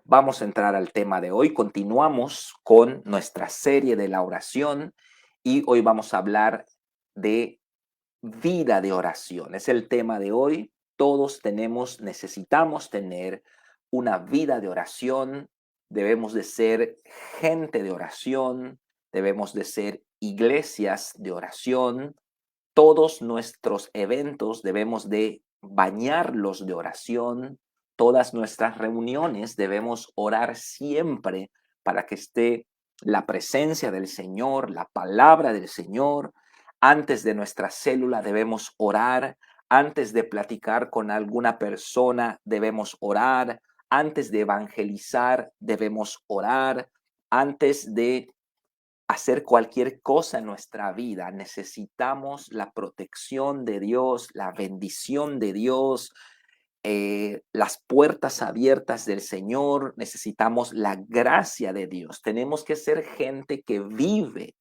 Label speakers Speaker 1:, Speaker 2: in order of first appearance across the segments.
Speaker 1: Vamos a entrar al tema de hoy. Continuamos con nuestra serie de la oración y hoy vamos a hablar de vida de oración. Es el tema de hoy. Todos necesitamos tener una vida de oración. Debemos de ser gente de oración. Debemos de ser iglesias de oración. Todos nuestros eventos debemos de bañarlos de oración. Todas nuestras reuniones debemos orar siempre para que esté la presencia del Señor, la palabra del Señor. Antes de nuestra célula debemos orar. Antes de platicar con alguna persona debemos orar. Antes de evangelizar debemos orar. Antes de hacer cualquier cosa en nuestra vida, necesitamos la protección de Dios, la bendición de Dios, las puertas abiertas del Señor, necesitamos la gracia de Dios. Tenemos que ser gente que vive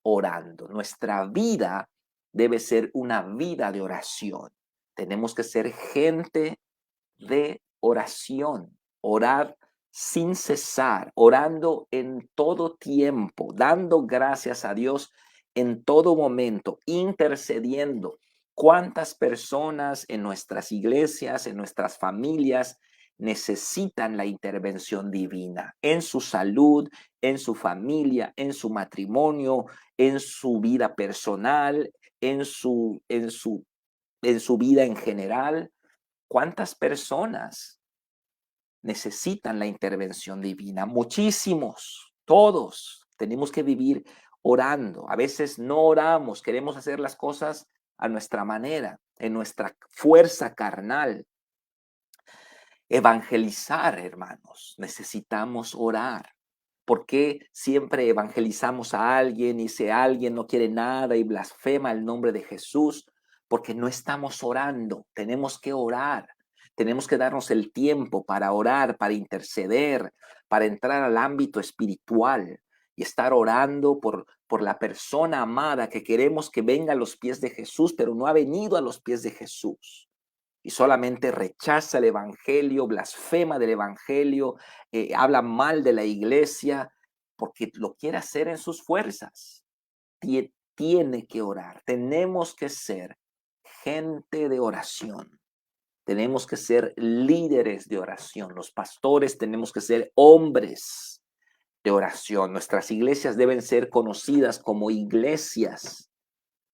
Speaker 1: orando. Nuestra vida debe ser una vida de oración. Tenemos que ser gente de oración, orar sin cesar, orando en todo tiempo, dando gracias a Dios en todo momento, intercediendo. ¿Cuántas personas en nuestras iglesias, en nuestras familias necesitan la intervención divina en su salud, en su familia, en su matrimonio, en su vida personal, en su vida en general? ¿Cuántas personas necesitan la intervención divina? Muchísimos, todos. Tenemos que vivir orando. A veces no oramos, queremos hacer las cosas a nuestra manera, en nuestra fuerza carnal. Evangelizar, hermanos, necesitamos orar. ¿Por qué siempre evangelizamos a alguien y si alguien no quiere nada y blasfema el nombre de Jesús? Porque no estamos orando. Tenemos que orar. Tenemos que darnos el tiempo para orar, para interceder, para entrar al ámbito espiritual y estar orando por la persona amada que queremos que venga a los pies de Jesús, pero no ha venido a los pies de Jesús y solamente rechaza el evangelio, blasfema del evangelio, habla mal de la iglesia, porque lo quiere hacer en sus fuerzas. Tiene que orar. Tenemos que ser gente de oración. Tenemos que ser líderes de oración. Los pastores tenemos que ser hombres de oración. Nuestras iglesias deben ser conocidas como iglesias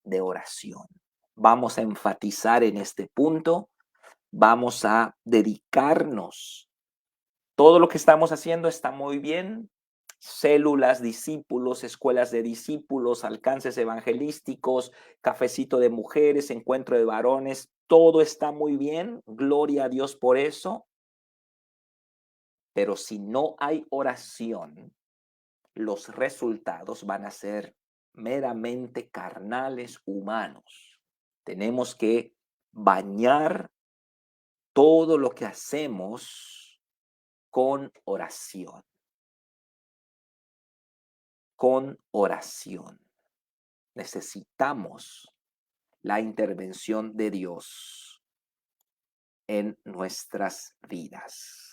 Speaker 1: de oración. Vamos a enfatizar en este punto. Vamos a dedicarnos. Todo lo que estamos haciendo está muy bien. Células, discípulos, escuelas de discípulos, alcances evangelísticos, cafecito de mujeres, encuentro de varones. Todo está muy bien. Gloria a Dios por eso. Pero si no hay oración, los resultados van a ser meramente carnales, humanos. Tenemos que bañar todo lo que hacemos con oración, con oración. Necesitamos la intervención de Dios en nuestras vidas.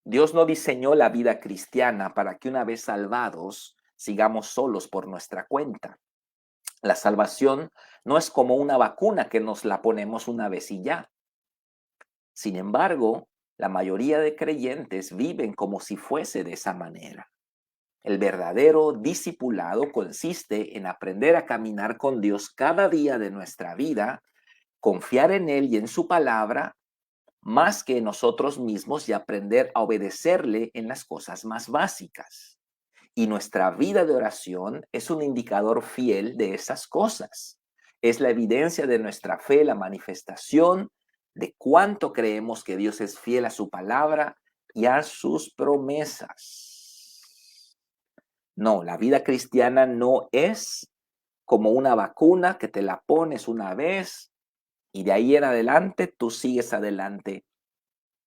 Speaker 1: Dios no diseñó la vida cristiana para que una vez salvados sigamos solos por nuestra cuenta. La salvación no es como una vacuna que nos la ponemos una vez y ya. Sin embargo, la mayoría de creyentes viven como si fuese de esa manera. El verdadero discipulado consiste en aprender a caminar con Dios cada día de nuestra vida, confiar en Él y en su palabra, más que en nosotros mismos y aprender a obedecerle en las cosas más básicas. Y nuestra vida de oración es un indicador fiel de esas cosas. Es la evidencia de nuestra fe, la manifestación de cuánto creemos que Dios es fiel a su palabra y a sus promesas. No, la vida cristiana no es como una vacuna que te la pones una vez y de ahí en adelante tú sigues adelante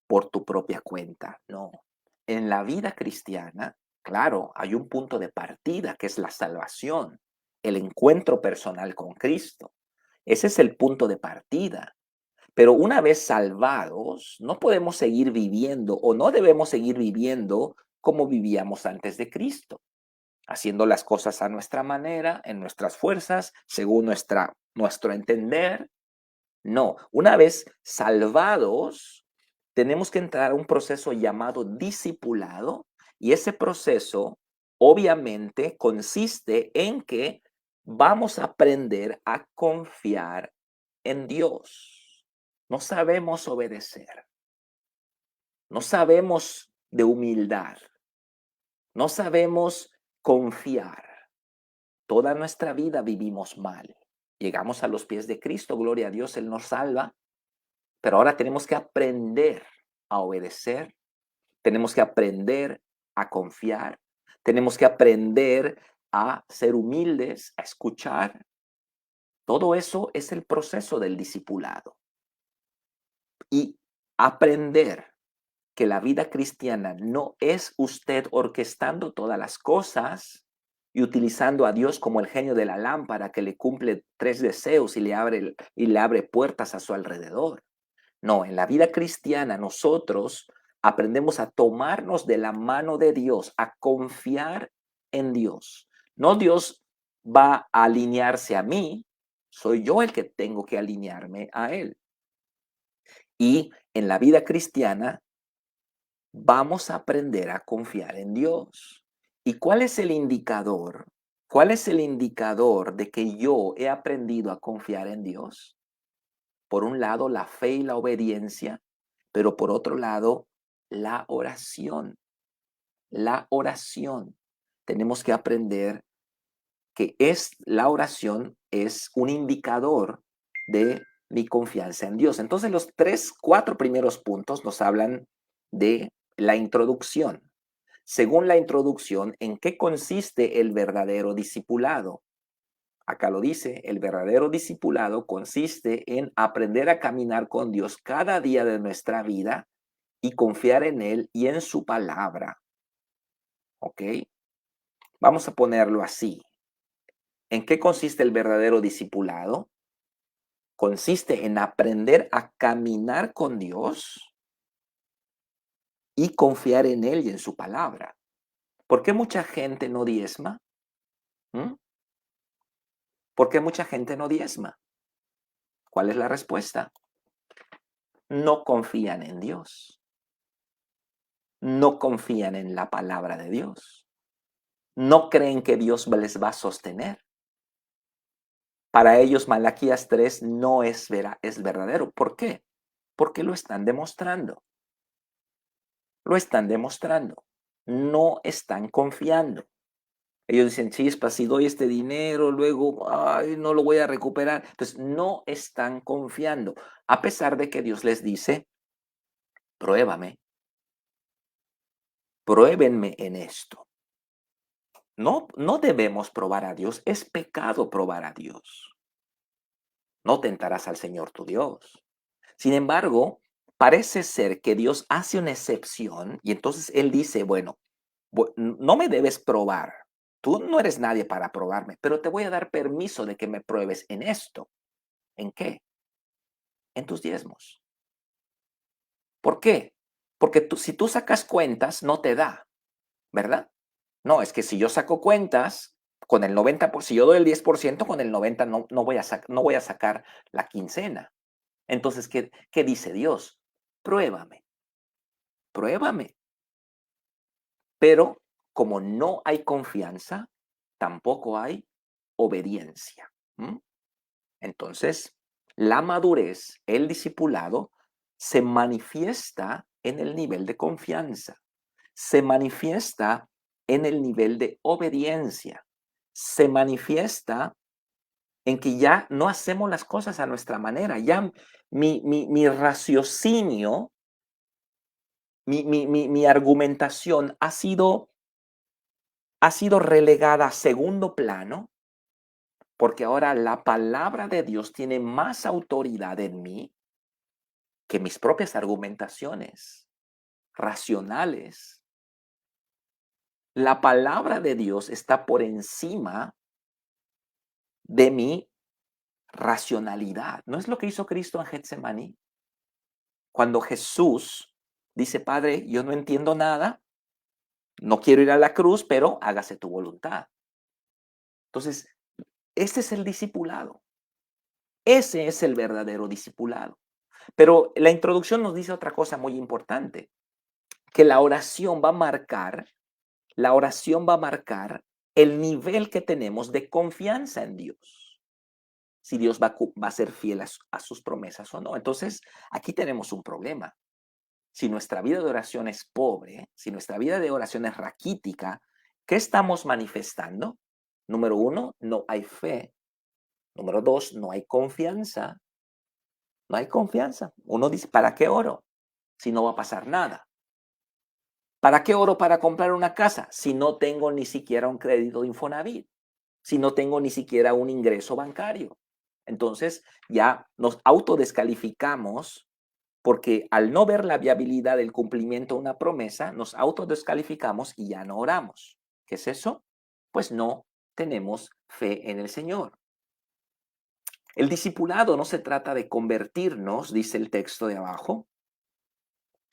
Speaker 1: por tu propia cuenta. No, en la vida cristiana, claro, hay un punto de partida que es la salvación, el encuentro personal con Cristo. Ese es el punto de partida. Pero una vez salvados, no podemos seguir viviendo o no debemos seguir viviendo como vivíamos antes de Cristo, haciendo las cosas a nuestra manera, en nuestras fuerzas, según nuestro entender. No, una vez salvados, tenemos que entrar a un proceso llamado discipulado y ese proceso obviamente consiste en que vamos a aprender a confiar en Dios. No sabemos obedecer, no sabemos de humildad, no sabemos confiar. Toda nuestra vida vivimos mal. Llegamos a los pies de Cristo, gloria a Dios, Él nos salva, pero ahora tenemos que aprender a obedecer, tenemos que aprender a confiar, tenemos que aprender a ser humildes, a escuchar. Todo eso es el proceso del discipulado. Y aprender que la vida cristiana no es usted orquestando todas las cosas y utilizando a Dios como el genio de la lámpara que le cumple tres deseos y le abre puertas a su alrededor. No, en la vida cristiana nosotros aprendemos a tomarnos de la mano de Dios, a confiar en Dios. No Dios va a alinearse a mí, soy yo el que tengo que alinearme a Él. Y en la vida cristiana vamos a aprender a confiar en Dios. ¿Y cuál es el indicador? ¿Cuál es el indicador de que yo he aprendido a confiar en Dios? Por un lado, la fe y la obediencia, pero por otro lado, la oración. La oración. Tenemos que aprender que la oración es un indicador de mi confianza en Dios. Entonces, los 4 primeros puntos nos hablan de la introducción. Según la introducción, ¿en qué consiste el verdadero discipulado? Acá lo dice, el verdadero discipulado consiste en aprender a caminar con Dios cada día de nuestra vida y confiar en Él y en su palabra. ¿Ok? Vamos a ponerlo así. ¿En qué consiste el verdadero discipulado? Consiste en aprender a caminar con Dios y confiar en Él y en su palabra. ¿Por qué mucha gente no diezma? ¿Mm? ¿Por qué mucha gente no diezma? ¿Cuál es la respuesta? No confían en Dios. No confían en la palabra de Dios. No creen que Dios les va a sostener. Para ellos Malaquías 3 no es verdadero. ¿Por qué? Porque lo están demostrando. Lo están demostrando. No están confiando. Ellos dicen, chispa, si doy este dinero, luego, ay, no lo voy a recuperar. Entonces, no están confiando, a pesar de que Dios les dice, pruébame, pruébenme en esto. No, no debemos probar a Dios, es pecado probar a Dios. No tentarás al Señor tu Dios. Sin embargo, parece ser que Dios hace una excepción y entonces Él dice, bueno, no me debes probar. Tú no eres nadie para probarme, pero te voy a dar permiso de que me pruebes en esto. ¿En qué? En tus diezmos. ¿Por qué? Porque si tú sacas cuentas, no te da, ¿verdad? No, es que si yo saco cuentas, con el 90%, si yo doy el 10%, con el 90% no voy a sacar la quincena. Entonces, ¿qué dice Dios? Pruébame, pruébame. Pero como no hay confianza, tampoco hay obediencia. ¿M? Entonces, la madurez, el discipulado, se manifiesta en el nivel de confianza, se manifiesta en el nivel de obediencia, se manifiesta en que ya no hacemos las cosas a nuestra manera, ya mi raciocinio, mi argumentación ha sido relegada a segundo plano, porque ahora la palabra de Dios tiene más autoridad en mí que mis propias argumentaciones racionales. La palabra de Dios está por encima de mi racionalidad. ¿No es lo que hizo Cristo en Getsemaní? Cuando Jesús dice, Padre, yo no entiendo nada, no quiero ir a la cruz, pero hágase tu voluntad. Entonces, ese es el discipulado. Ese es el verdadero discipulado. Pero la introducción nos dice otra cosa muy importante, que la oración va a marcar el nivel que tenemos de confianza en Dios. Si Dios va a ser fiel a sus promesas o no. Entonces, aquí tenemos un problema. Si nuestra vida de oración es pobre, si nuestra vida de oración es raquítica, ¿qué estamos manifestando? Número uno, no hay fe. Número dos, no hay confianza. No hay confianza. Uno dice, ¿para qué oro? Si no va a pasar nada. ¿Para qué oro para comprar una casa? Si no tengo ni siquiera un crédito de Infonavit. Si no tengo ni siquiera un ingreso bancario. Entonces ya nos autodescalificamos porque al no ver la viabilidad del cumplimiento de una promesa, nos autodescalificamos y ya no oramos. ¿Qué es eso? Pues no tenemos fe en el Señor. El discipulado no se trata de convertirnos, dice el texto de abajo,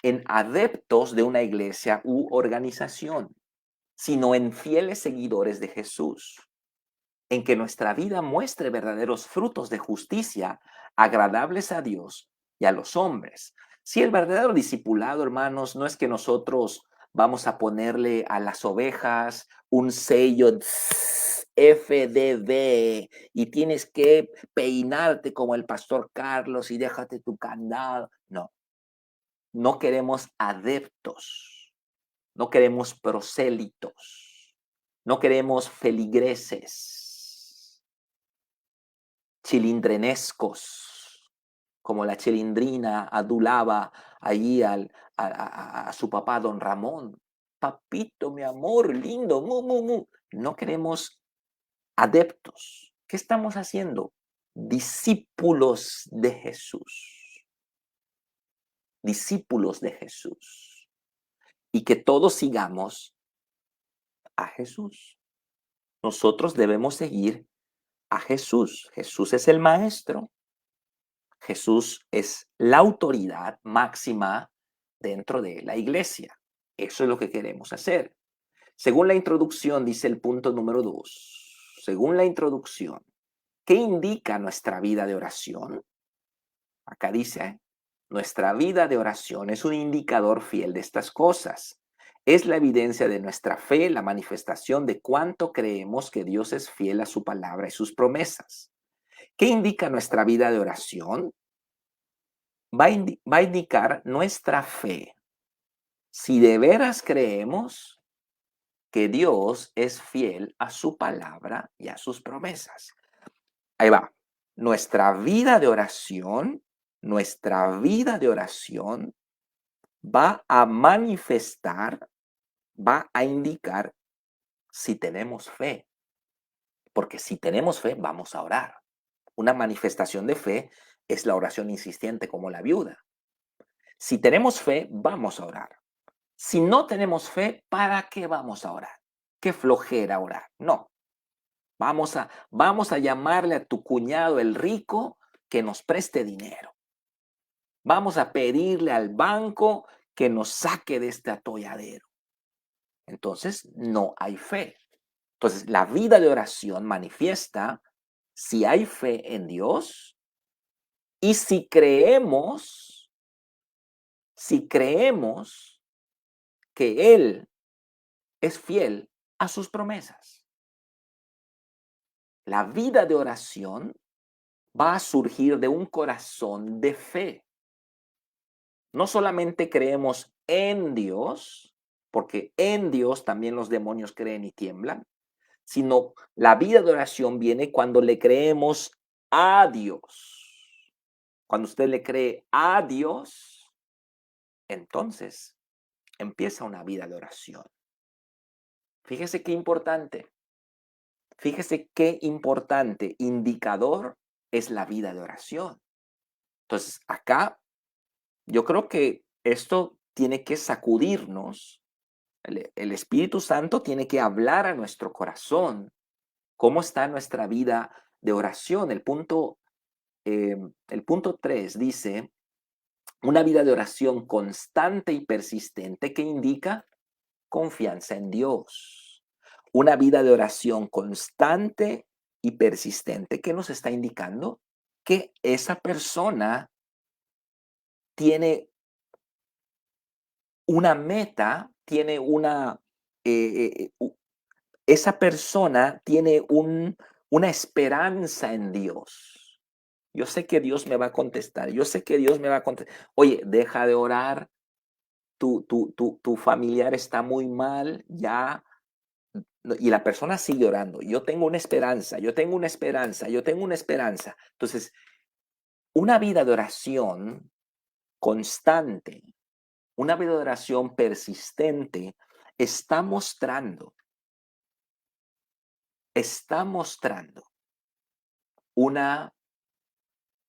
Speaker 1: en adeptos de una iglesia u organización, sino en fieles seguidores de Jesús, en que nuestra vida muestre verdaderos frutos de justicia agradables a Dios y a los hombres. Si el verdadero discipulado, hermanos, no es que nosotros vamos a ponerle a las ovejas un sello FDD y tienes que peinarte como el pastor Carlos y déjate tu candado. No, no queremos adeptos, no queremos prosélitos, no queremos feligreses, chilindrenescos, como la chilindrina adulaba allí a su papá, don Ramón. Papito, mi amor, lindo, mu, mu, mu. No queremos adeptos. ¿Qué estamos haciendo? Discípulos de Jesús. Discípulos de Jesús. Y que todos sigamos a Jesús. Nosotros debemos seguir a Jesús. Jesús es el maestro. Jesús es la autoridad máxima dentro de la iglesia. Eso es lo que queremos hacer. Según la introducción, dice el punto número 2. Según la introducción, ¿qué indica nuestra vida de oración? Acá dice, nuestra vida de oración es un indicador fiel de estas cosas. Es la evidencia de nuestra fe, la manifestación de cuánto creemos que Dios es fiel a su palabra y sus promesas. ¿Qué indica nuestra vida de oración? Va a indicar nuestra fe. Si de veras creemos que Dios es fiel a su palabra y a sus promesas. Ahí va. Nuestra vida de oración va a manifestar, va a indicar si tenemos fe. Porque si tenemos fe, vamos a orar. Una manifestación de fe es la oración insistente como la viuda. Si tenemos fe, vamos a orar. Si no tenemos fe, ¿para qué vamos a orar? Qué flojera orar. No. Vamos a llamarle a tu cuñado el rico que nos preste dinero. Vamos a pedirle al banco que nos saque de este atolladero. Entonces, no hay fe. Entonces, la vida de oración manifiesta si hay fe en Dios y si creemos que Él es fiel a sus promesas. La vida de oración va a surgir de un corazón de fe. No solamente creemos en Dios, porque en Dios también los demonios creen y tiemblan, sino la vida de oración viene cuando le creemos a Dios. Cuando usted le cree a Dios, entonces empieza una vida de oración. Fíjese qué importante. Fíjese qué importante indicador es la vida de oración. Entonces, acá yo creo que esto tiene que sacudirnos. El Espíritu Santo tiene que hablar a nuestro corazón. ¿Cómo está nuestra vida de oración? El punto 3 dice, Una vida de oración constante y persistente que indica confianza en Dios. Una vida de oración constante y persistente que nos está indicando que esa persona tiene una meta, tiene esa persona tiene una esperanza en Dios. Yo sé que Dios me va a contestar, yo sé que Dios me va a contestar. Oye, deja de orar, tu familiar está muy mal, ya, y la persona sigue orando. Yo tengo una esperanza, yo tengo una esperanza, yo tengo una esperanza. Entonces, una vida de oración constante, una vida de oración persistente, está mostrando, está mostrando una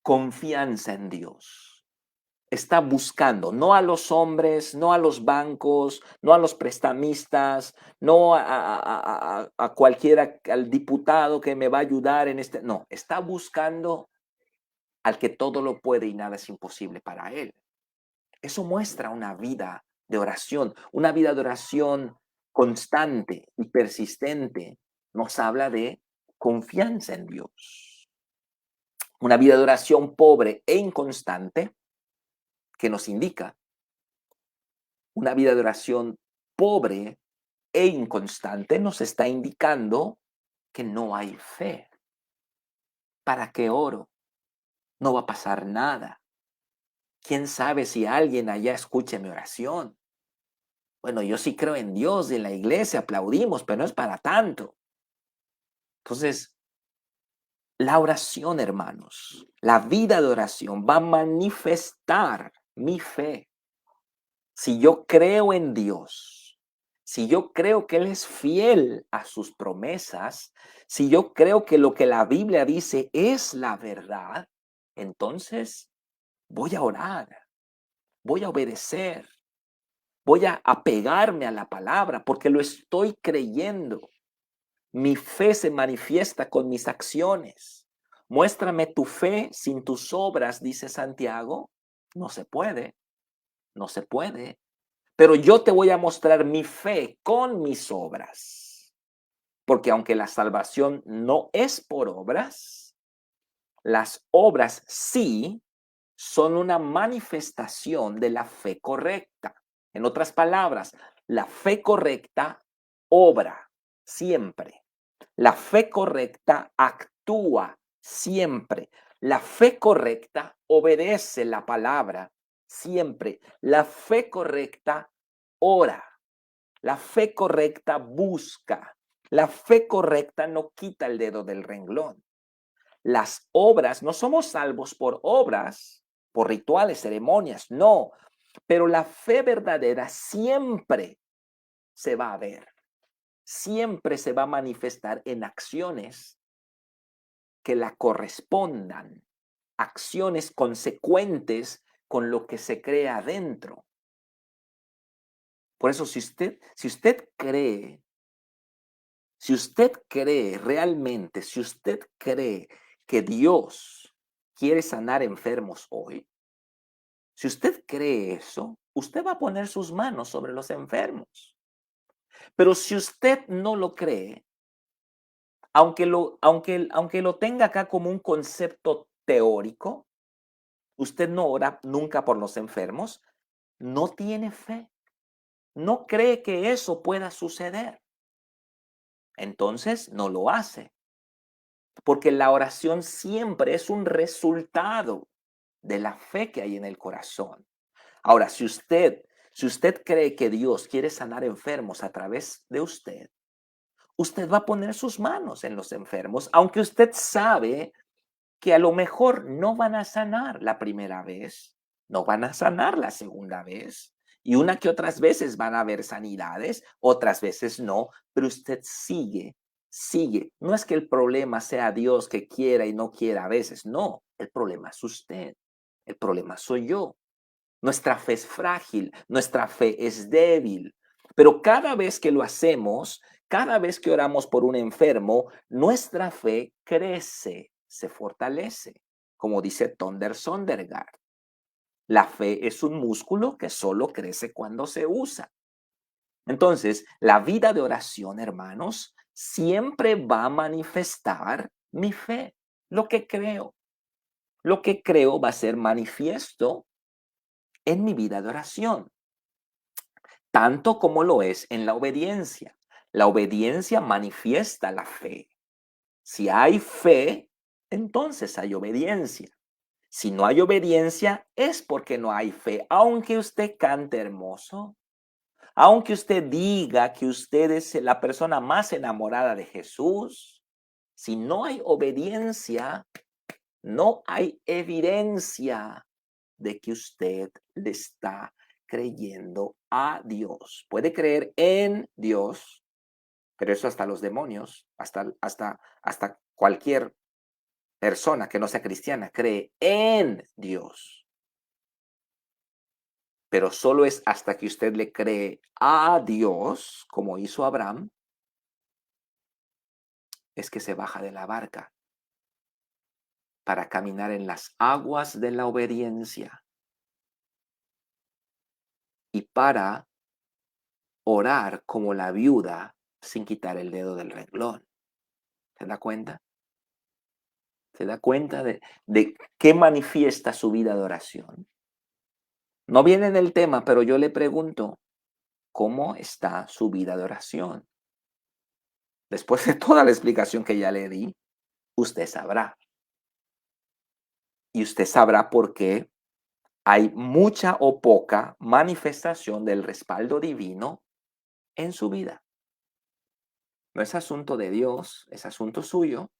Speaker 1: confianza en Dios. Está buscando, no a los hombres, no a los bancos, no a los prestamistas, no a cualquiera, al diputado que me va a ayudar en este. No, está buscando al que todo lo puede y nada es imposible para él. Eso muestra una vida de oración, una vida de oración constante y persistente. Nos habla de confianza en Dios. Una vida de oración pobre e inconstante que nos indica una vida de oración pobre e inconstante nos está indicando que no hay fe. ¿Para qué oro? No va a pasar nada. ¿Quién sabe si alguien allá escuche mi oración? Bueno, yo sí creo en Dios y en la iglesia, aplaudimos, pero no es para tanto. Entonces, la oración, hermanos, la vida de oración va a manifestar mi fe. Si yo creo en Dios, si yo creo que Él es fiel a sus promesas, si yo creo que lo que la Biblia dice es la verdad, entonces voy a orar, voy a obedecer, voy a apegarme a la palabra porque lo estoy creyendo. Mi fe se manifiesta con mis acciones. Muéstrame tu fe sin tus obras, dice Santiago. No se puede, no se puede. Pero yo te voy a mostrar mi fe con mis obras. Porque aunque la salvación no es por obras, las obras sí son una manifestación de la fe correcta. En otras palabras, la fe correcta obra siempre. La fe correcta actúa siempre. La fe correcta obedece la palabra siempre. La fe correcta ora. La fe correcta busca. La fe correcta no quita el dedo del renglón. Las obras, no somos salvos por obras, por rituales, ceremonias, no. Pero la fe verdadera siempre se va a ver, siempre se va a manifestar en acciones que la correspondan, acciones consecuentes con lo que se crea adentro. Por eso, si usted cree realmente, si usted cree que Dios quiere sanar enfermos hoy, si usted cree eso, usted va a poner sus manos sobre los enfermos. Pero si usted no lo cree, aunque lo tenga acá como un concepto teórico, usted no ora nunca por los enfermos, no tiene fe, no cree que eso pueda suceder. Entonces no lo hace, porque la oración siempre es un resultado de la fe que hay en el corazón. Ahora, si usted cree que Dios quiere sanar enfermos a través de usted, usted va a poner sus manos en los enfermos, aunque usted sabe que a lo mejor no van a sanar la primera vez, no van a sanar la segunda vez, y una que otras veces van a haber sanidades, otras veces no, pero usted sigue. No es que el problema sea Dios que quiera y no quiera a veces, no, el problema es usted, el problema soy yo. Nuestra fe es frágil, nuestra fe es débil, pero cada vez que lo hacemos, cada vez que oramos por un enfermo, nuestra fe crece, se fortalece, como dice Tonder Sondergaard. La fe es un músculo que solo crece cuando se usa. Entonces, la vida de oración, hermanos, siempre va a manifestar mi fe, lo que creo. Lo que creo va a ser manifiesto en mi vida de oración, tanto como lo es en la obediencia. La obediencia manifiesta la fe. Si hay fe, entonces hay obediencia. Si no hay obediencia, es porque no hay fe. Aunque usted cante hermoso, aunque usted diga que usted es la persona más enamorada de Jesús, si no hay obediencia, no hay evidencia de que usted le está creyendo a Dios. Puede creer en Dios, pero eso hasta los demonios, hasta cualquier persona que no sea cristiana cree en Dios. Pero solo es hasta que usted le cree a Dios, como hizo Abraham, es que se baja de la barca para caminar en las aguas de la obediencia y para orar como la viuda sin quitar el dedo del renglón. ¿Se da cuenta? ¿Se da cuenta de qué manifiesta su vida de oración? No viene en el tema, pero yo le pregunto, ¿cómo está su vida de oración? Después de toda la explicación que ya le di, usted sabrá. Y usted sabrá por qué hay mucha o poca manifestación del respaldo divino en su vida. No es asunto de Dios, es asunto suyo.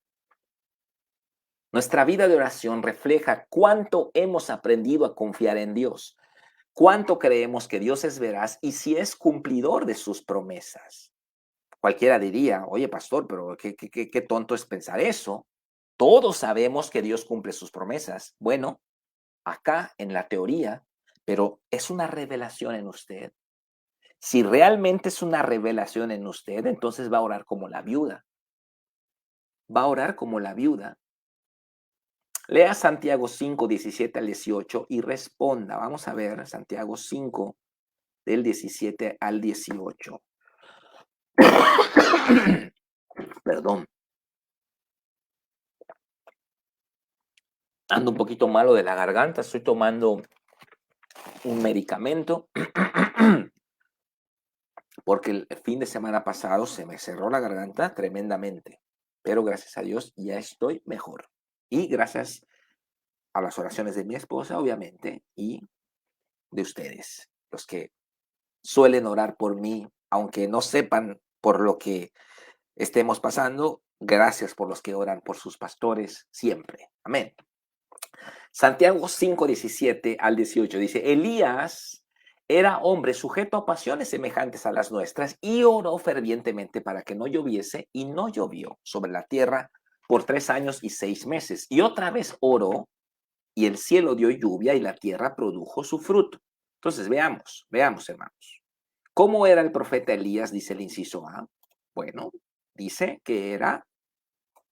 Speaker 1: Nuestra vida de oración refleja cuánto hemos aprendido a confiar en Dios, cuánto creemos que Dios es veraz y si es cumplidor de sus promesas. Cualquiera diría, oye pastor, pero qué tonto es pensar eso. Todos sabemos que Dios cumple sus promesas. Bueno, acá en la teoría, pero es una revelación en usted. Si realmente es una revelación en usted, entonces va a orar como la viuda. Va a orar como la viuda. Lea Santiago 5, 17 al 18 y responda. Vamos a ver Santiago 5, del 17 al 18. Perdón, ando un poquito malo de la garganta, estoy tomando un medicamento porque el fin de semana pasado se me cerró la garganta tremendamente, pero gracias a Dios ya estoy mejor. Y gracias a las oraciones de mi esposa, obviamente, y de ustedes, los que suelen orar por mí, aunque no sepan por lo que estemos pasando, gracias por los que oran por sus pastores siempre. Amén. Santiago 5, 17 al 18 dice, Elías era hombre sujeto a pasiones semejantes a las nuestras y oró fervientemente para que no lloviese y no llovió sobre la tierra por 3 años y 6 meses. Y otra vez oró y el cielo dio lluvia y la tierra produjo su fruto. Entonces veamos hermanos. ¿Cómo era el profeta Elías? Dice el inciso A. Bueno, dice que era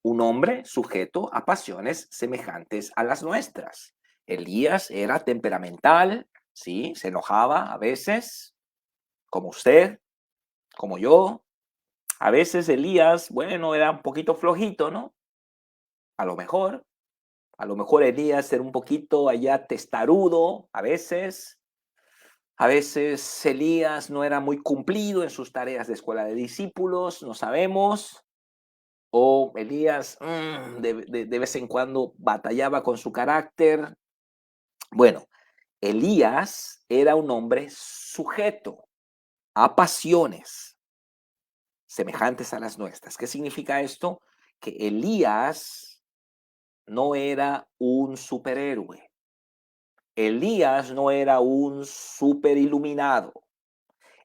Speaker 1: un hombre sujeto a pasiones semejantes a las nuestras. Elías era temperamental, ¿sí? Se enojaba a veces, como usted, como yo. A veces Elías, bueno, era un poquito flojito, ¿no? A lo mejor. A lo mejor Elías era un poquito allá testarudo, a veces. A veces Elías no era muy cumplido en sus tareas de escuela de discípulos, no sabemos. O Elías de vez en cuando batallaba con su carácter. Bueno, Elías era un hombre sujeto a pasiones semejantes a las nuestras. ¿Qué significa esto? Que Elías no era un superhéroe. Elías no era un super iluminado.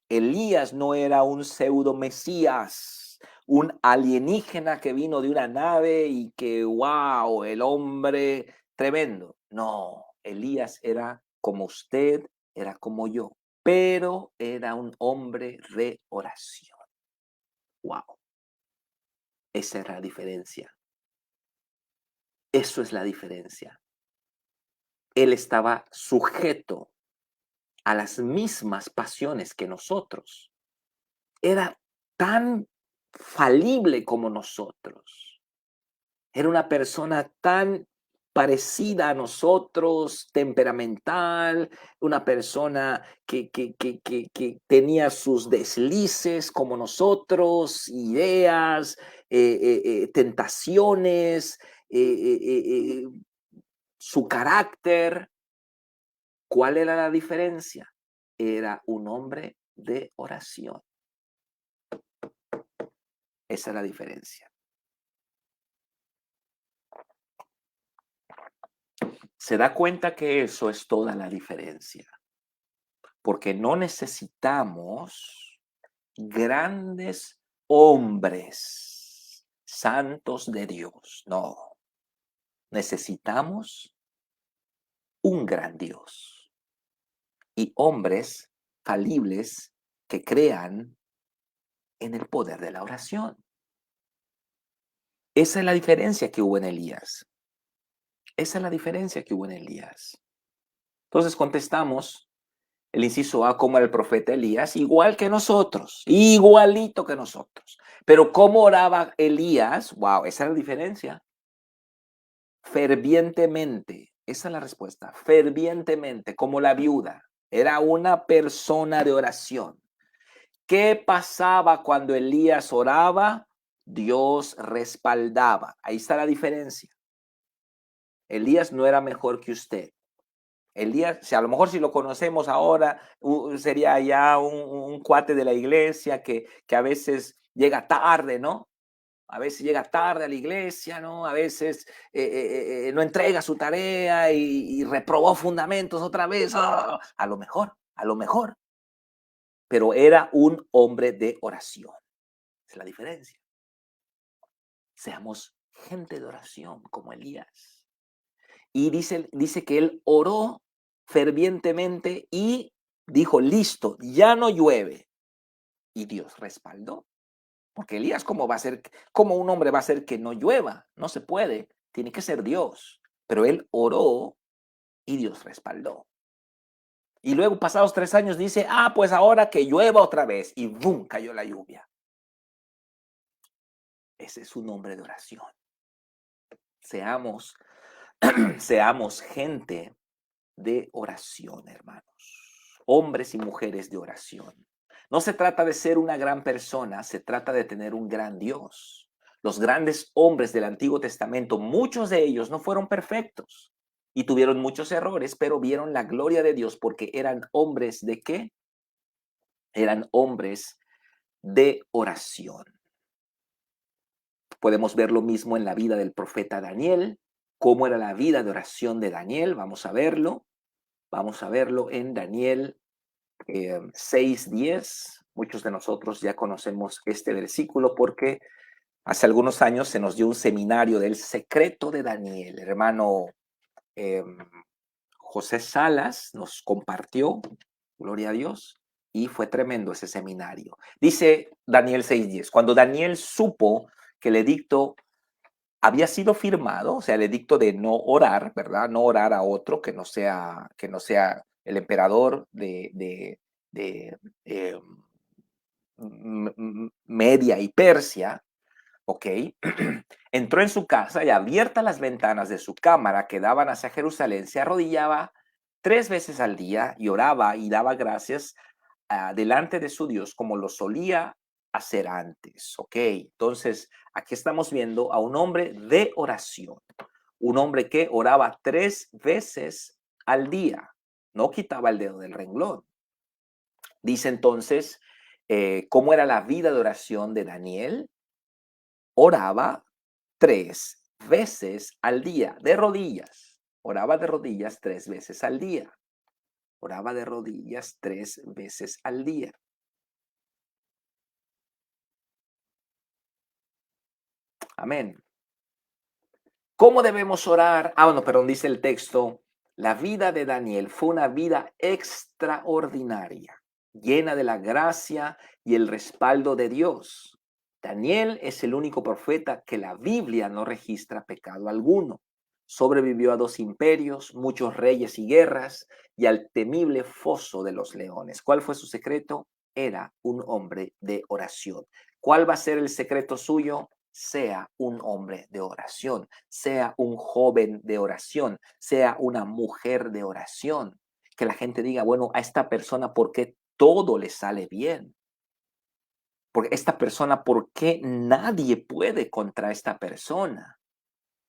Speaker 1: Elías no era un pseudo mesías, un alienígena que vino de una nave y que, wow, el hombre tremendo. No, Elías era como usted, era como yo, pero era un hombre de oración. Wow, esa es la diferencia. Eso es la diferencia. él estaba sujeto a las mismas pasiones que nosotros. Era tan falible como nosotros. Era una persona tan parecida a nosotros, temperamental, una persona que tenía sus deslices como nosotros, ideas, tentaciones, eh, eh, eh, su carácter. ¿Cuál era la diferencia? Era un hombre de oración. Esa es la diferencia. Se da cuenta que eso es toda la diferencia, porque no necesitamos grandes hombres santos de Dios, no. Necesitamos un gran Dios y hombres falibles que crean en el poder de la oración. Esa es la diferencia que hubo en Elías. Esa es la diferencia que hubo en Elías. Entonces contestamos el inciso A como era el profeta Elías, igual que nosotros, igualito que nosotros. Pero ¿cómo oraba Elías? Wow, esa es la diferencia. Fervientemente, esa es la respuesta, fervientemente, como la viuda. Era una persona de oración. ¿Qué pasaba cuando Elías oraba? Dios respaldaba. Ahí está la diferencia. Elías no era mejor que usted. Elías, si a lo mejor si lo conocemos ahora, sería ya un cuate de la iglesia que a veces llega tarde, ¿no? A veces llega tarde a la iglesia, ¿no? A veces no entrega su tarea y reprobó fundamentos otra vez. ¡Oh! A lo mejor, a lo mejor. Pero era un hombre de oración. Esa es la diferencia. Seamos gente de oración como Elías. Y dice que él oró fervientemente y dijo, listo, ya no llueve. Y Dios respaldó. Porque Elías, ¿cómo va a ser, cómo un hombre va a hacer que no llueva? No se puede, tiene que ser Dios. Pero él oró y Dios respaldó. Y luego, pasados 3 años, dice, pues ahora que llueva otra vez. Y ¡bum! Cayó la lluvia. Ese es un hombre de oración. Seamos, seamos gente de oración, hermanos. Hombres y mujeres de oración. No se trata de ser una gran persona, se trata de tener un gran Dios. Los grandes hombres del Antiguo Testamento, muchos de ellos no fueron perfectos y tuvieron muchos errores, pero vieron la gloria de Dios porque eran hombres de ¿qué? Eran hombres de oración. Podemos ver lo mismo en la vida del profeta Daniel, cómo era la vida de oración de Daniel, vamos a verlo. Vamos a verlo en Daniel 6:10. Muchos de nosotros ya conocemos este versículo porque hace algunos años se nos dio un seminario del secreto de Daniel. El hermano eh, José Salas nos compartió, gloria a Dios, y fue tremendo ese seminario. Dice Daniel 6:10, cuando Daniel supo que el edicto había sido firmado, o sea, el edicto de no orar, ¿verdad? No orar a otro que no sea el emperador de eh, Media y Persia, ¿ok? Entró en su casa y abiertas las ventanas de su cámara que daban hacia Jerusalén, se arrodillaba 3 veces al día y oraba y daba gracias delante de su Dios como lo solía hacer antes, ¿ok? Entonces, aquí estamos viendo a un hombre de oración, un hombre que oraba 3 veces al día, no quitaba el dedo del renglón. Dice entonces, ¿cómo era la vida de oración de Daniel? Oraba 3 veces al día, de rodillas. Oraba de rodillas 3 veces al día. Oraba de rodillas 3 veces al día. Amén. ¿Cómo debemos orar? Bueno, perdón, dice el texto, la vida de Daniel fue una vida extraordinaria, llena de la gracia y el respaldo de Dios. Daniel es el único profeta que la Biblia no registra pecado alguno. sobrevivió a 2 imperios, muchos reyes y guerras y al temible foso de los leones. ¿Cuál fue su secreto? Era un hombre de oración. ¿Cuál va a ser el secreto suyo? Sea un hombre de oración, sea un joven de oración, sea una mujer de oración. Que la gente diga, bueno, a esta persona, ¿por qué todo le sale bien? Porque esta persona, ¿por qué nadie puede contra esta persona?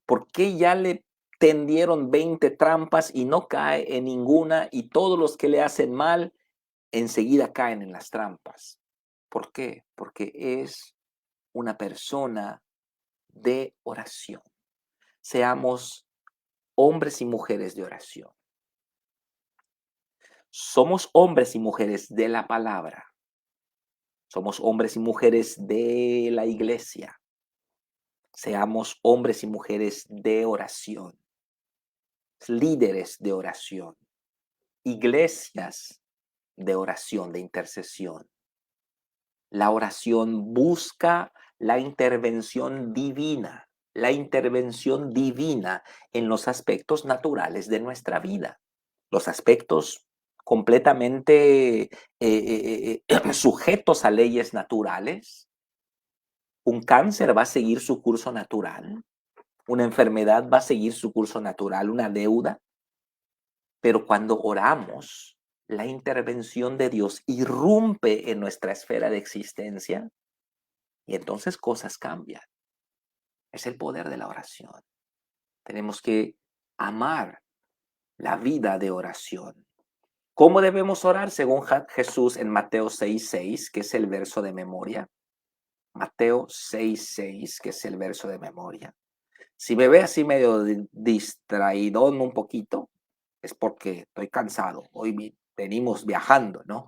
Speaker 1: ¿Por qué ya le tendieron 20 trampas y no cae en ninguna y todos los que le hacen mal enseguida caen en las trampas? ¿Por qué? Porque es una persona de oración. Seamos hombres y mujeres de oración. Somos hombres y mujeres de la palabra. Somos hombres y mujeres de la iglesia. Seamos hombres y mujeres de oración. Líderes de oración. Iglesias de oración, de intercesión. La oración busca la intervención divina en los aspectos naturales de nuestra vida, los aspectos completamente sujetos a leyes naturales. Un cáncer va a seguir su curso natural, una enfermedad va a seguir su curso natural, una deuda, pero cuando oramos, la intervención de Dios irrumpe en nuestra esfera de existencia y entonces cosas cambian. Es el poder de la oración. Tenemos que amar la vida de oración. ¿Cómo debemos orar? Según Jesús en Mateo 6:6, que es el verso de memoria. Mateo 6:6, que es el verso de memoria. Si me ve así medio distraído un poquito, es porque estoy cansado. Hoy venimos viajando, ¿no?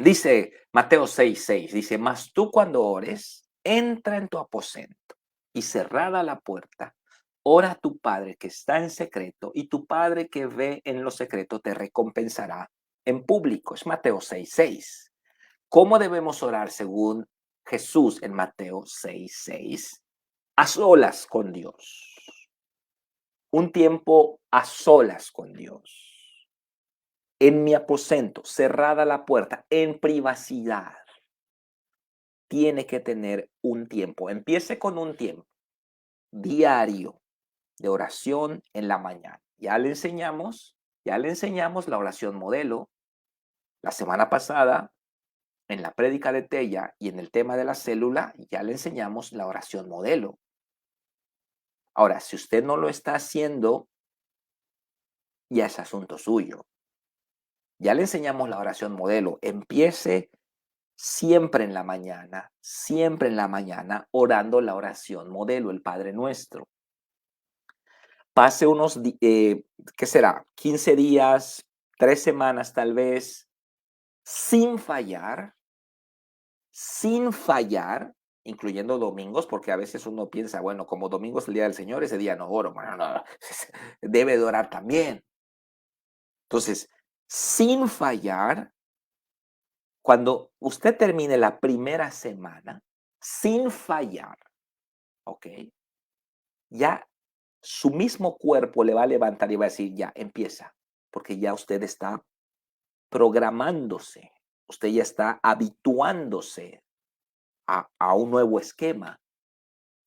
Speaker 1: Dice Mateo 6:6, dice, mas tú cuando ores, entra en tu aposento y cerrada la puerta, ora a tu Padre que está en secreto y tu Padre que ve en lo secreto te recompensará en público. Es Mateo 6:6. ¿Cómo debemos orar según Jesús en Mateo 6:6? A solas con Dios. Un tiempo a solas con Dios. En mi aposento, cerrada la puerta, en privacidad. Tiene que tener un tiempo. Empiece con un tiempo diario de oración en la mañana. Ya le enseñamos la oración modelo. La semana pasada, en la prédica de Tella y en el tema de la célula, ya le enseñamos la oración modelo. Ahora, si usted no lo está haciendo, ya es asunto suyo. Ya le enseñamos la oración modelo. Empiece siempre en la mañana, orando la oración modelo, el Padre Nuestro. Pase unos, ¿qué será? 15 días, 3 semanas tal vez, sin fallar, incluyendo domingos, porque a veces uno piensa, bueno, como domingo es el día del Señor, ese día no oro. Bueno, no, debe de orar también. Entonces, sin fallar, cuando usted termine la primera semana, sin fallar, ¿ok? Ya su mismo cuerpo le va a levantar y va a decir, ya, empieza, porque ya usted está programándose, usted ya está habituándose a un nuevo esquema.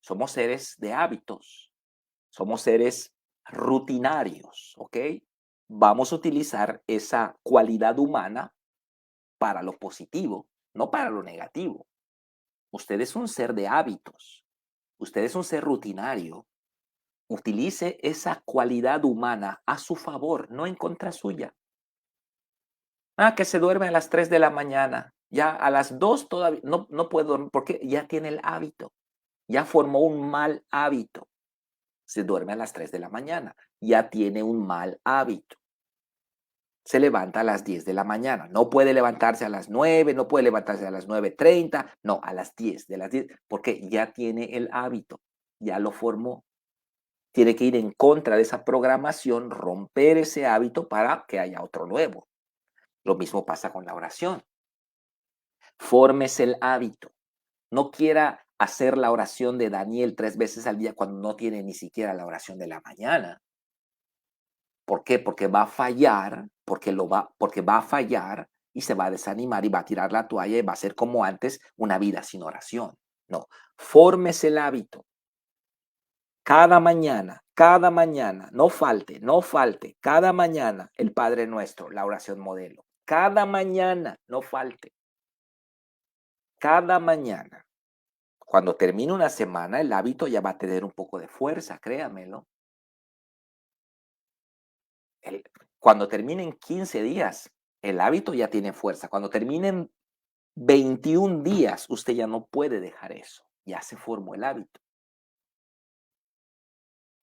Speaker 1: Somos seres de hábitos, somos seres rutinarios, ¿ok? Vamos a utilizar esa cualidad humana para lo positivo, no para lo negativo. Usted es un ser de hábitos, usted es un ser rutinario. Utilice esa cualidad humana a su favor, no en contra suya. Que se duerme a las 3 de la mañana, ya a las 2 todavía no puede dormir porque ya tiene el hábito, ya formó un mal hábito. Se duerme a las 3 de la mañana, ya tiene un mal hábito. Se levanta a las 10 de la mañana, no puede levantarse a las 9, no puede levantarse a las 9:30, no, a las 10, de las 10, porque ya tiene el hábito, ya lo formó. Tiene que ir en contra de esa programación, romper ese hábito para que haya otro nuevo. Lo mismo pasa con la oración. Fórmese el hábito. No quiera hacer la oración de Daniel 3 veces al día cuando no tiene ni siquiera la oración de la mañana. ¿Por qué? Porque va a fallar, porque va a fallar y se va a desanimar y va a tirar la toalla y va a ser como antes una vida sin oración. No, formes el hábito cada mañana, no falte, cada mañana el Padre Nuestro, la oración modelo. Cada mañana, no falte, cada mañana. Cuando termine una semana, el hábito ya va a tener un poco de fuerza, créamelo. El- Cuando terminen 15 días, el hábito ya tiene fuerza. Cuando terminen 21 días, usted ya no puede dejar eso. Ya se formó el hábito.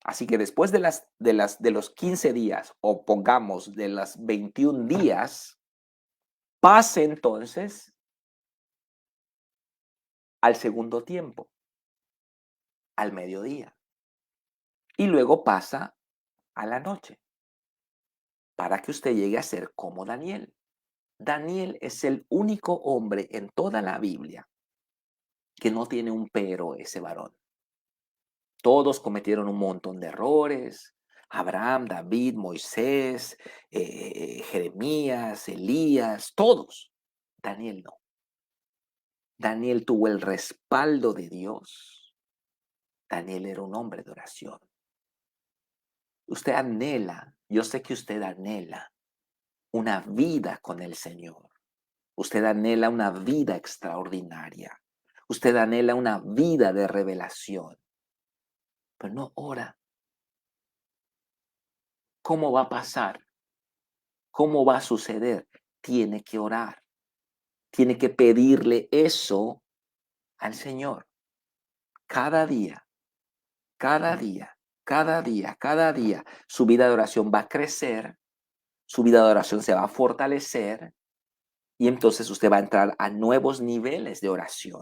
Speaker 1: Así que después de los 15 días, o pongamos de las 21 días, pase entonces al segundo tiempo, al mediodía. Y luego pasa a la noche, para que usted llegue a ser como Daniel. Daniel es el único hombre en toda la Biblia que no tiene un pero ese varón. Todos cometieron un montón de errores. Abraham, David, Moisés, Jeremías, Elías, todos. Daniel no. Daniel tuvo el respaldo de Dios. Daniel era un hombre de oración. Usted anhela, yo sé que usted anhela una vida con el Señor. Usted anhela una vida extraordinaria. Usted anhela una vida de revelación. Pero no ora. ¿Cómo va a pasar? ¿Cómo va a suceder? Tiene que orar. Tiene que pedirle eso al Señor. Cada día, cada día, cada día, cada día. Su vida de oración va a crecer. Su vida de oración se va a fortalecer. Y entonces usted va a entrar a nuevos niveles de oración.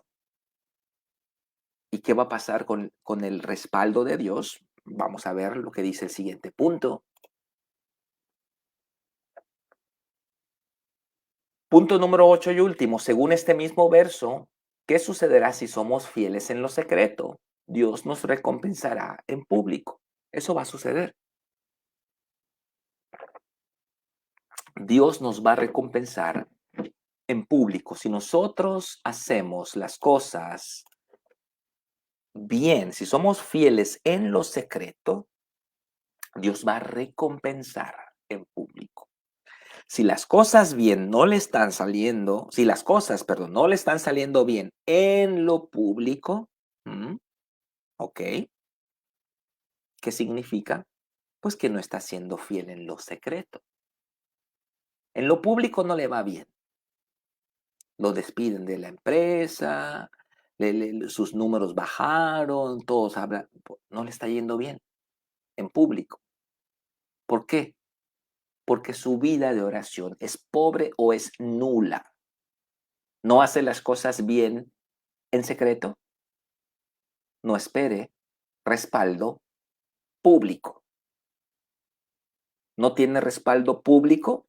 Speaker 1: ¿Y qué va a pasar con el respaldo de Dios? Vamos a ver lo que dice el siguiente punto. Punto número 8 y último, según este mismo verso, ¿qué sucederá si somos fieles en lo secreto? Dios nos recompensará en público. Eso va a suceder. Dios nos va a recompensar en público. Si nosotros hacemos las cosas bien, si somos fieles en lo secreto, Dios va a recompensar en público. Si las cosas bien no le están saliendo, si las cosas, perdón, no le están saliendo bien en lo público, ¿ok? ¿Qué significa? Pues que no está siendo fiel en lo secreto. En lo público no le va bien. Lo despiden de la empresa, sus números bajaron, todos hablan, no le está yendo bien en público. ¿Por qué? Porque su vida de oración es pobre o es nula. No hace las cosas bien en secreto. No espere respaldo público. No tiene respaldo público,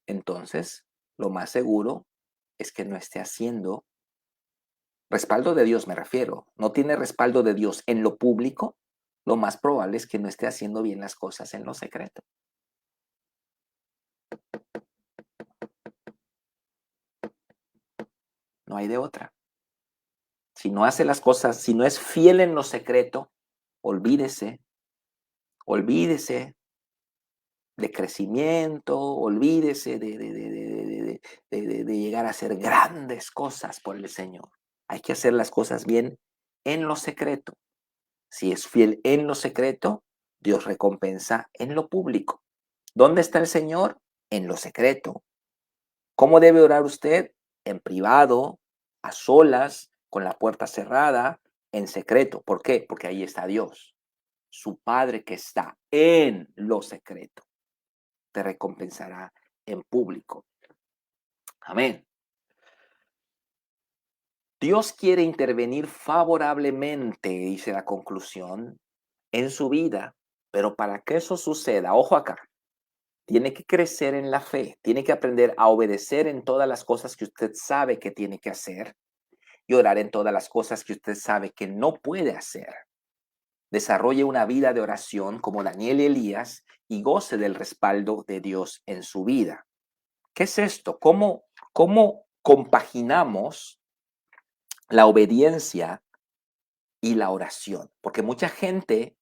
Speaker 1: entonces lo más seguro es que no esté haciendo respaldo de Dios, me refiero. No tiene respaldo de Dios en lo público, lo más probable es que no esté haciendo bien las cosas en lo secreto. No hay de otra. Si no hace las cosas, si no es fiel en lo secreto, olvídese, olvídese de crecimiento, olvídese de llegar a hacer grandes cosas por el Señor. Hay que hacer las cosas bien en lo secreto. Si es fiel en lo secreto, Dios recompensa en lo público. ¿Dónde está el Señor? En lo secreto. ¿Cómo debe orar usted? En privado, a solas, con la puerta cerrada, en secreto. ¿Por qué? Porque ahí está Dios, su Padre que está en lo secreto. Te recompensará en público. Amén. Dios quiere intervenir favorablemente, dice la conclusión, en su vida, pero para que eso suceda, ojo acá, tiene que crecer en la fe, tiene que aprender a obedecer en todas las cosas que usted sabe que tiene que hacer y orar en todas las cosas que usted sabe que no puede hacer. Desarrolle una vida de oración como Daniel y Elías y goce del respaldo de Dios en su vida. ¿Qué es esto? ¿Cómo compaginamos la obediencia y la oración? Porque mucha gente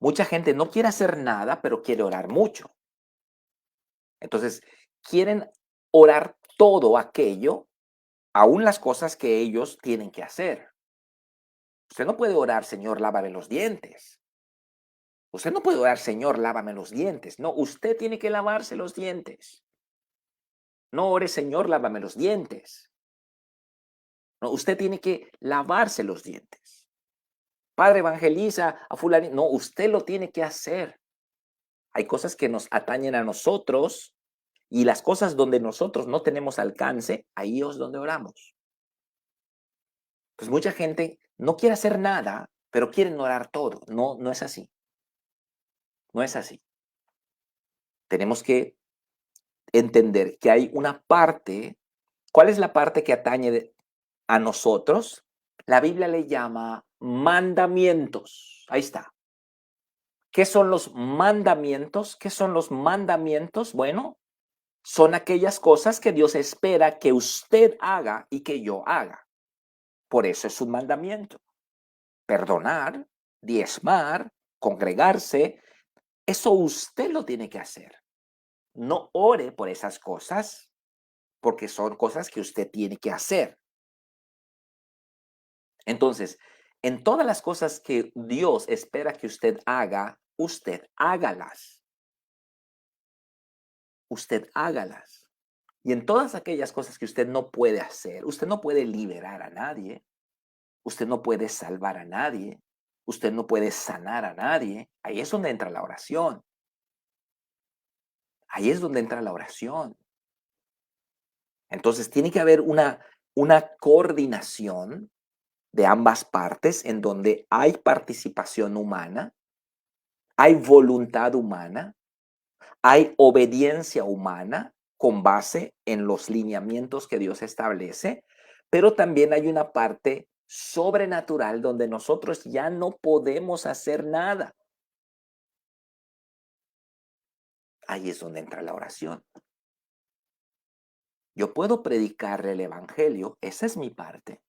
Speaker 1: no quiere hacer nada, pero quiere orar mucho. Entonces, quieren orar todo aquello, aún las cosas que ellos tienen que hacer. Usted no puede orar, Señor, lávame los dientes. Usted no puede orar, Señor, lávame los dientes. No, usted tiene que lavarse los dientes. No ore, Señor, lávame los dientes. No, usted tiene que lavarse los dientes. Padre, evangeliza a fulano. No, usted lo tiene que hacer. Hay cosas que nos atañen a nosotros y las cosas donde nosotros no tenemos alcance, ahí es donde oramos. Pues mucha gente no quiere hacer nada, pero quieren orar todo. No, no es así. No es así. Tenemos que entender que hay una parte. ¿Cuál es la parte que atañe a nosotros? La Biblia le llama mandamientos. Ahí está. ¿Qué son los mandamientos? ¿Qué son los mandamientos? Bueno, son aquellas cosas que Dios espera que usted haga y que yo haga. Por eso es un mandamiento. Perdonar, diezmar, congregarse, eso usted lo tiene que hacer. No ore por esas cosas, porque son cosas que usted tiene que hacer. Entonces, en todas las cosas que Dios espera que usted haga, usted hágalas. Usted hágalas. Y en todas aquellas cosas que usted no puede hacer, usted no puede liberar a nadie, usted no puede salvar a nadie, usted no puede sanar a nadie. Ahí es donde entra la oración. Ahí es donde entra la oración. Entonces, tiene que haber una coordinación de ambas partes en donde hay participación humana, hay voluntad humana, hay obediencia humana con base en los lineamientos que Dios establece, pero también hay una parte sobrenatural donde nosotros ya no podemos hacer nada. Ahí es donde entra la oración. Yo puedo predicarle el evangelio, esa es mi parte.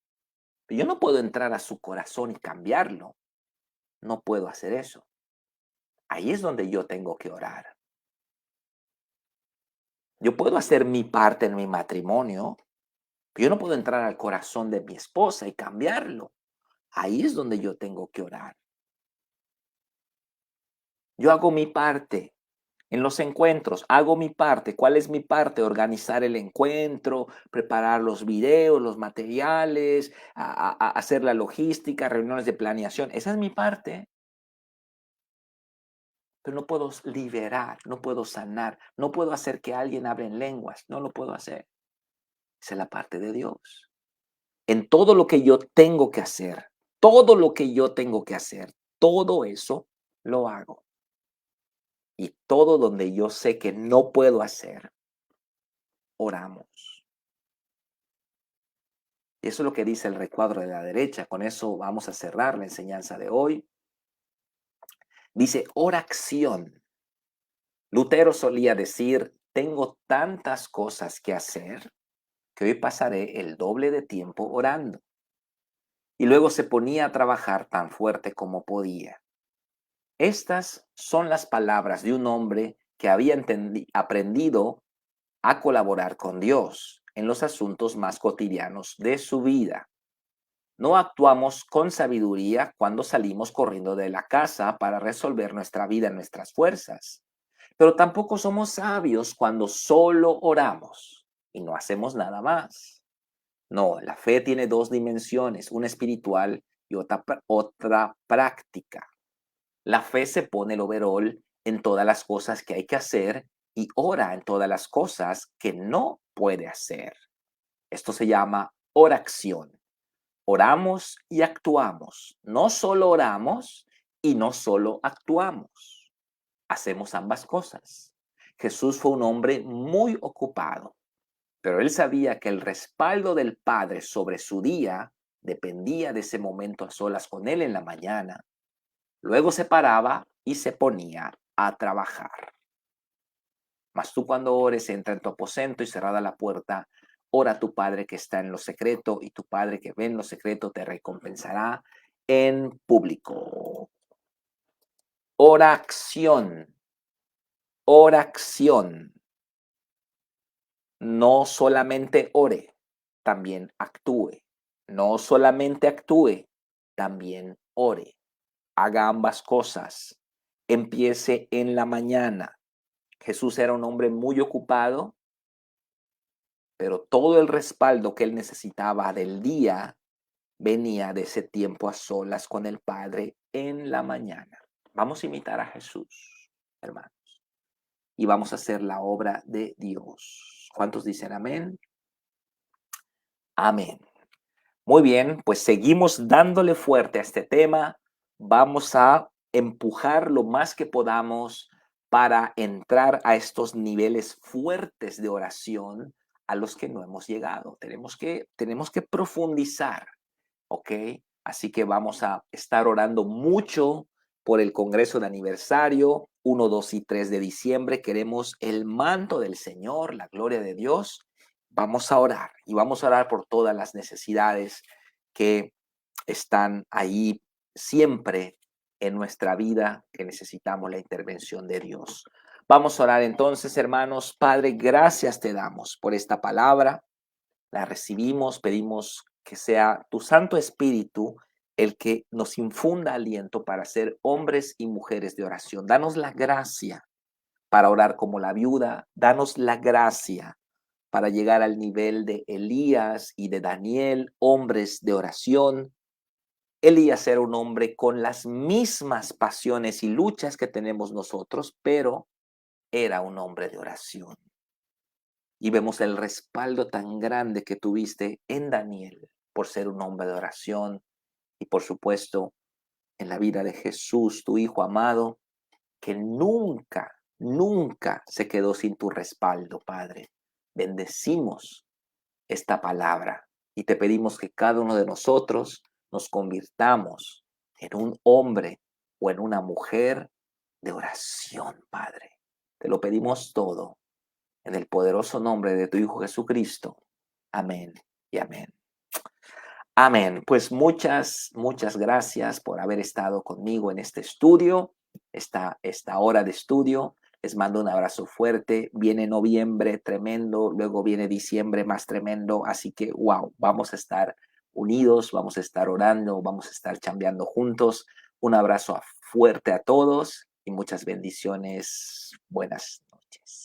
Speaker 1: Pero yo no puedo entrar a su corazón y cambiarlo. No puedo hacer eso. Ahí es donde yo tengo que orar. Yo puedo hacer mi parte en mi matrimonio, pero yo no puedo entrar al corazón de mi esposa y cambiarlo. Ahí es donde yo tengo que orar. Yo hago mi parte en los encuentros, hago mi parte. ¿Cuál es mi parte? Organizar el encuentro, preparar los videos, los materiales, hacer la logística, reuniones de planeación. Esa es mi parte. Pero no puedo liberar, no puedo sanar, no puedo hacer que alguien hable en lenguas, no lo puedo hacer. Esa es la parte de Dios. En todo lo que yo tengo que hacer, todo lo que yo tengo que hacer, todo eso lo hago. Y todo donde yo sé que no puedo hacer, oramos. Y eso es lo que dice el recuadro de la derecha. Con eso vamos a cerrar la enseñanza de hoy. Dice oración. Lutero solía decir, tengo tantas cosas que hacer que hoy pasaré el doble de tiempo orando. Y luego se ponía a trabajar tan fuerte como podía. Estas son las palabras de un hombre que había aprendido a colaborar con Dios en los asuntos más cotidianos de su vida. No actuamos con sabiduría cuando salimos corriendo de la casa para resolver nuestra vida en nuestras fuerzas, pero tampoco somos sabios cuando solo oramos y no hacemos nada más. No, la fe tiene dos dimensiones, una espiritual y otra práctica. La fe se pone el overol en todas las cosas que hay que hacer y ora en todas las cosas que no puede hacer. Esto se llama oración. Oramos y actuamos. No solo oramos y no solo actuamos. Hacemos ambas cosas. Jesús fue un hombre muy ocupado, Pero él sabía que el respaldo del Padre sobre su día dependía de ese momento a solas con él en la mañana. Luego se paraba y se ponía a trabajar. Mas tú cuando ores, entra en tu aposento y cerrada la puerta, ora a tu Padre que está en lo secreto, y tu Padre que ve en lo secreto te recompensará en público. Oración, oración. No solamente ore, también actúe. No solamente actúe, también ore. Haga ambas cosas. Empiece en la mañana. Jesús era un hombre muy ocupado, pero todo el respaldo que él necesitaba del día venía de ese tiempo a solas con el Padre en la mañana. Vamos a imitar a Jesús, hermanos, y vamos a hacer la obra de Dios. ¿Cuántos dicen amén? Amén. Muy bien, pues seguimos dándole fuerte a este tema. Vamos a empujar lo más que podamos para entrar a estos niveles fuertes de oración a los que no hemos llegado. Tenemos que profundizar, ¿ok? Así que vamos a estar orando mucho por el Congreso de Aniversario 1, 2 y 3 de diciembre. Queremos el manto del Señor, la gloria de Dios. Vamos a orar y vamos a orar por todas las necesidades que están ahí siempre en nuestra vida, que necesitamos la intervención de Dios. Vamos a orar entonces, hermanos. Padre, gracias te damos por esta palabra. La recibimos, pedimos que sea tu Santo Espíritu el que nos infunda aliento para ser hombres y mujeres de oración. Danos la gracia para orar como la viuda. Danos la gracia para llegar al nivel de Elías y de Daniel, hombres de oración. Elías era un hombre con las mismas pasiones y luchas que tenemos nosotros, pero era un hombre de oración. Y vemos el respaldo tan grande que tuviste en Daniel por ser un hombre de oración y por supuesto en la vida de Jesús, tu Hijo amado, que nunca, nunca se quedó sin tu respaldo, Padre. Bendecimos esta palabra y te pedimos que cada uno de nosotros nos convirtamos en un hombre o en una mujer de oración, Padre. Te lo pedimos todo en el poderoso nombre de tu Hijo Jesucristo. Amén y amén. Amén. Pues muchas gracias por haber estado conmigo en este estudio, esta hora de estudio. Les mando un abrazo fuerte. Viene noviembre tremendo, luego viene diciembre más tremendo. Así que, wow, vamos a estar unidos, vamos a estar orando, vamos a estar chambeando juntos. Un abrazo fuerte a todos y muchas bendiciones. Buenas noches.